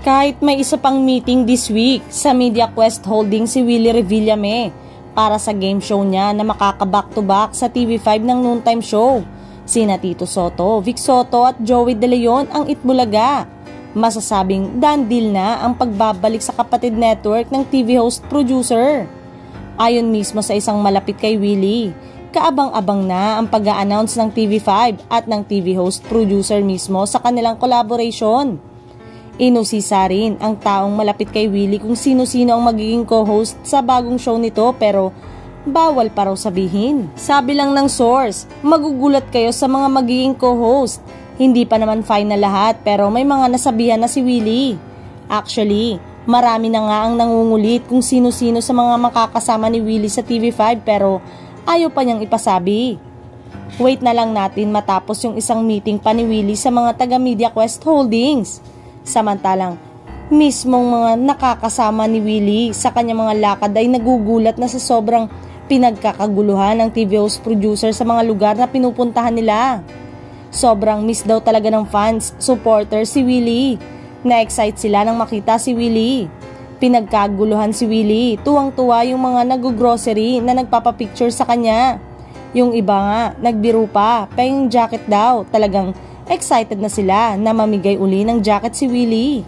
Kahit may isa pang meeting this week sa Media Quest Holding si Willie Revillame para sa game show niya na makaka-back-to-back sa TV5 ng noontime show. Sina Tito Soto, Vic Soto at Joey De Leon ang Itbulaga. Masasabing done deal na ang pagbabalik sa kapatid network ng TV host producer. Ayon mismo sa isang malapit kay Willie, kaabang-abang na ang pag-a-announce ng TV5 at ng TV host producer mismo sa kanilang collaboration. Inusisa rin ang taong malapit kay Willie kung sino-sino ang magiging co-host sa bagong show nito pero bawal pa raw sabihin. Sabi lang ng source, magugulat kayo sa mga magiging co-host. Hindi pa naman final lahat pero may mga nasabihan na si Willie. Actually, marami na nga ang nangungulit kung sino-sino sa mga makakasama ni Willie sa TV5 pero ayaw pa niyang ipasabi. Wait na lang natin matapos yung isang meeting pa ni Willie sa mga taga Media Quest Holdings. Samantalang, mismong mga nakakasama ni Willie sa kanyang mga lakad ay nagugulat na sa sobrang pinagkakaguluhan ng TV host producer sa mga lugar na pinupuntahan nila. Sobrang miss daw talaga ng fans, supporters si Willie. Na-excite sila nang makita si Willie. Pinagkaguluhan si Willie, tuwang-tuwa yung mga nag-grocery na nagpapapicture sa kanya. Yung iba nga, nagbiro pa, paying jacket daw, talagang excited na sila na mamigay uli ng jacket si Willie.